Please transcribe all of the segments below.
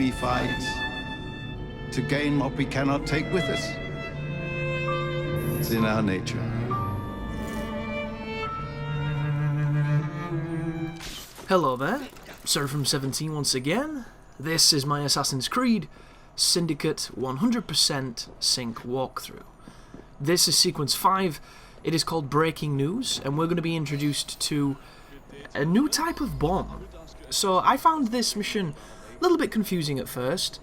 we fight to gain what we cannot take with us. It's in our nature. Hello there, Sir from 17 once again. This is my Assassin's Creed Syndicate 100% sync walkthrough. This is sequence 5. It is called Breaking News, and we're going to be introduced to a new type of bomb. So I found this mission a little bit confusing at first,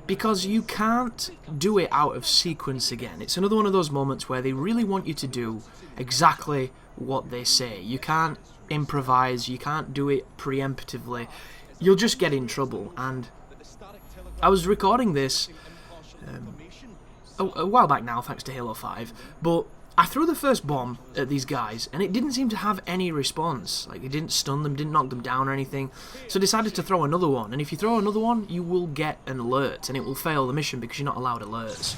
because you can't do it out of sequence again. It's another one of those moments where they really want you to do exactly what they say. You can't improvise, you can't do it preemptively. You'll just get in trouble. And I was recording this a while back now, thanks to Halo 5, but I threw the first bomb at these guys, and it didn't seem to have any response. Like, it didn't stun them, didn't knock them down or anything. So I decided to throw another one, and if you throw another one, you will get an alert, and it will fail the mission because you're not allowed alerts.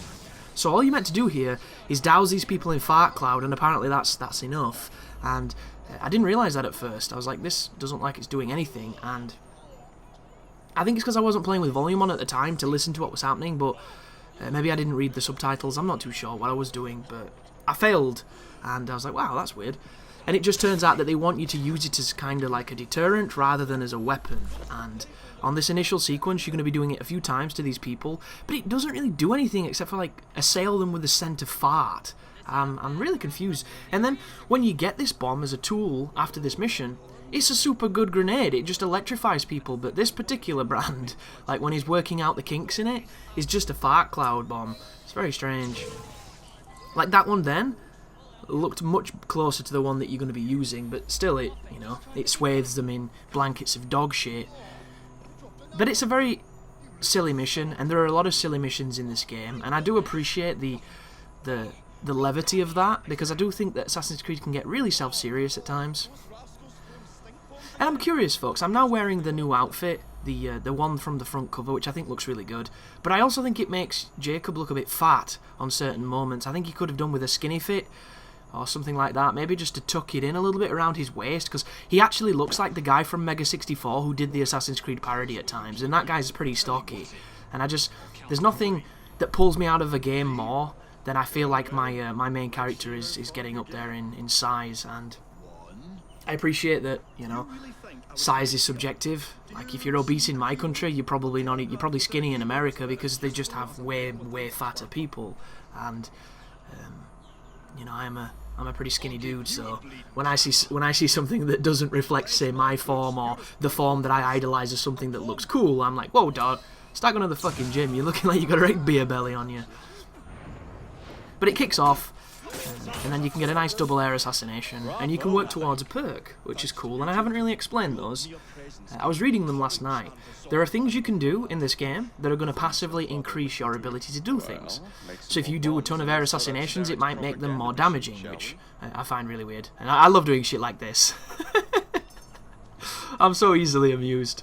So all you're meant to do here is douse these people in fart cloud, and apparently that's enough. And I didn't realise that at first. I was like, this doesn't look like it's doing anything, and I think it's because I wasn't playing with volume on at the time to listen to what was happening, but maybe I didn't read the subtitles. I'm not too sure what I was doing, but I failed, and I was like, wow, that's weird. And it just turns out that they want you to use it as kind of like a deterrent rather than as a weapon. And on this initial sequence, you're going to be doing it a few times to these people, but it doesn't really do anything except for, like, assail them with the scent of fart. I'm really confused. And then when you get this bomb as a tool after this mission, it's a super good grenade. It just electrifies people, but this particular brand, like when he's working out the kinks in it, is just a fart cloud bomb. It's very strange. Like, that one then looked much closer to the one that you're going to be using, but still, it swathes them in blankets of dog shit. But it's a very silly mission, and there are a lot of silly missions in this game, and I do appreciate the levity of that, because I do think that Assassin's Creed can get really self-serious at times. And I'm curious, folks, I'm now wearing the new outfit, the one from the front cover, which I think looks really good, but I also think it makes Jacob look a bit fat on certain moments. I think he could have done with a skinny fit, or something like that, maybe just to tuck it in a little bit around his waist, because he actually looks like the guy from Mega 64 who did the Assassin's Creed parody at times, and that guy's pretty stocky, and there's nothing that pulls me out of a game more than I feel like my main character is getting up there in size. And I appreciate that, size is subjective. Like, if you're obese in my country, you're probably not. You're probably skinny in America, because they just have way fatter people. And I'm a pretty skinny dude. So when I see something that doesn't reflect, say, my form or the form that I idolize as something that looks cool, I'm like, whoa, dog, start going to the fucking gym. You're looking like you got a right beer belly on you. But it kicks off, and then you can get a nice double air assassination, and you can work towards a perk, which is cool, and I haven't really explained those. I was reading them last night. There are things you can do in this game that are going to passively increase your ability to do things. So if you do a ton of air assassinations, it might make them more damaging, which I find really weird. And I love doing shit like this. I'm so easily amused.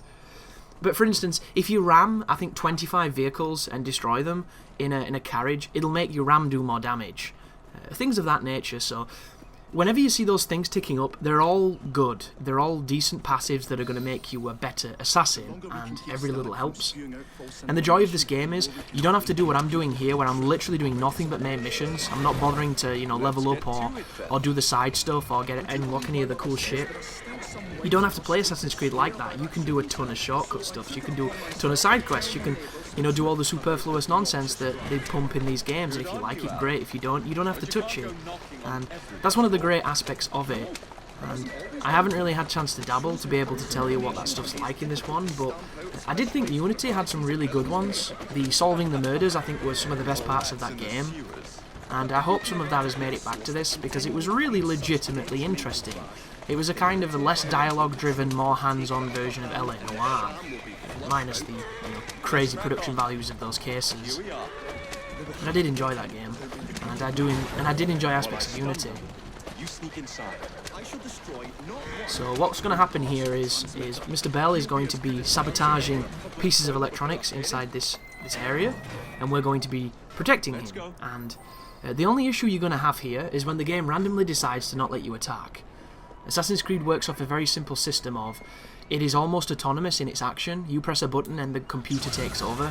But for instance, if you ram, I think, 25 vehicles and destroy them in a carriage, it'll make your ram do more damage. Things of that nature. So whenever you see those things ticking up, they're all good. They're all decent passives that are going to make you a better assassin, and every little helps. And the joy of this game is you don't have to do what I'm doing here, where I'm literally doing nothing but main missions. I'm not bothering to, level up or do the side stuff or unlock any of the cool shit. You don't have to play Assassin's Creed like that. You can do a ton of shortcut stuff. You can do a ton of side quests. You can, do all the superfluous nonsense that they pump in these games. And if you like it, great. If you don't have to touch it. And that's one of the great aspects of it. And I haven't really had a chance to dabble to be able to tell you what that stuff's like in this one, but I did think Unity had some really good ones. The solving the murders, I think, was some of the best parts of that game. And I hope some of that has made it back to this, because it was really legitimately interesting. It was a kind of a less dialogue-driven, more hands-on version of LA Noire, minus the crazy production values of those cases. But I did enjoy that game, and I did enjoy aspects of Unity. So what's going to happen here is Mr. Bell is going to be sabotaging pieces of electronics inside this area, and we're going to be protecting him. And the only issue you're going to have here is when the game randomly decides to not let you attack. Assassin's Creed works off a very simple system of, it is almost autonomous in its action. You press a button and the computer takes over.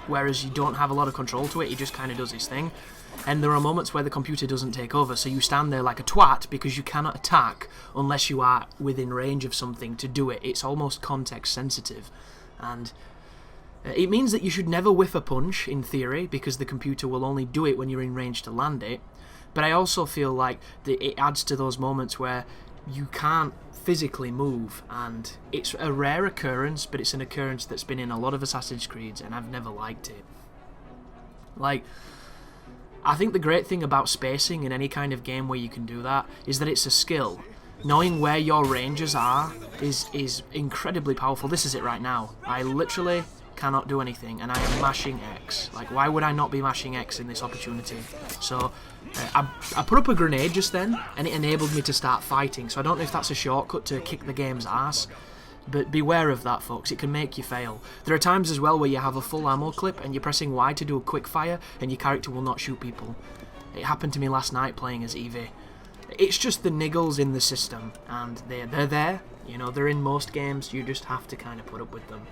Whereas you don't have a lot of control to it, it just kind of does its thing. And there are moments where the computer doesn't take over, so you stand there like a twat because you cannot attack unless you are within range of something to do it. It's almost context sensitive. And it means that you should never whiff a punch, in theory, because the computer will only do it when you're in range to land it. But I also feel like that it adds to those moments where you can't physically move, and it's a rare occurrence, but it's an occurrence that's been in a lot of Assassin's Creeds, and I've never liked it. Like, I think the great thing about spacing in any kind of game where you can do that is that it's a skill. Knowing where your ranges are is incredibly powerful. This is it right now. I literally cannot do anything, and I am mashing X. Like, why would I not be mashing X in this opportunity? So I put up a grenade just then, and it enabled me to start fighting. So I don't know if that's a shortcut to kick the game's ass, but beware of that, folks. It can make you fail. There are times as well where you have a full ammo clip and you're pressing Y to do a quick fire and your character will not shoot people. It happened to me last night playing as Evie. It's just the niggles in the system, and they're there. You know, they're in most games. You just have to kind of put up with them.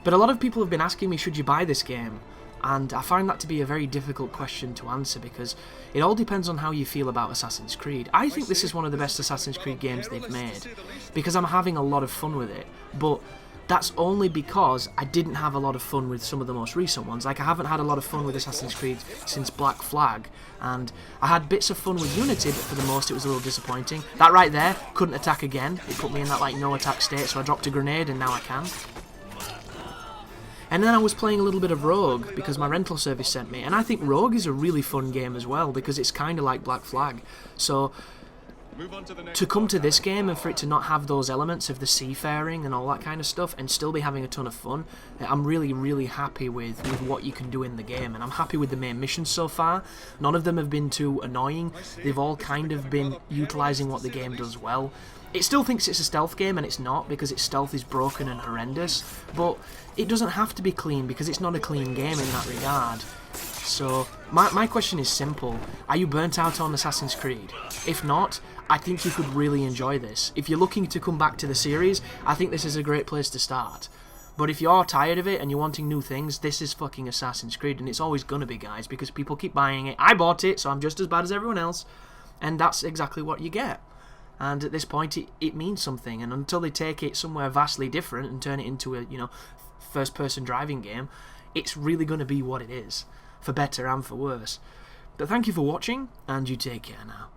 But a lot of people have been asking me, should you buy this game? And I find that to be a very difficult question to answer, because it all depends on how you feel about Assassin's Creed. I think this is one of the best Assassin's Creed games they've made, because I'm having a lot of fun with it. But that's only because I didn't have a lot of fun with some of the most recent ones. Like, I haven't had a lot of fun with Assassin's Creed since Black Flag, and I had bits of fun with Unity, but for the most it was a little disappointing. That right there, couldn't attack again. It put me in that like no attack state, so I dropped a grenade and now I can. And then I was playing a little bit of Rogue, because my rental service sent me, and I think Rogue is a really fun game as well, because it's kind of like Black Flag. So to come to this game and for it to not have those elements of the seafaring and all that kind of stuff and still be having a ton of fun, I'm really, really happy with what you can do in the game, and I'm happy with the main missions so far. None of them have been too annoying. They've all kind of been utilising what the game does well. It still thinks it's a stealth game, and it's not, because its stealth is broken and horrendous, but it doesn't have to be clean, because it's not a clean game in that regard. So, my question is simple. Are you burnt out on Assassin's Creed? If not, I think you could really enjoy this. If you're looking to come back to the series, I think this is a great place to start. But if you're tired of it and you're wanting new things, this is fucking Assassin's Creed, and it's always gonna be, guys, because people keep buying it. I bought it, so I'm just as bad as everyone else, and that's exactly what you get. And at this point, it means something, and until they take it somewhere vastly different and turn it into a, you know, first-person driving game, it's really going to be what it is, for better and for worse. But thank you for watching, and you take care now.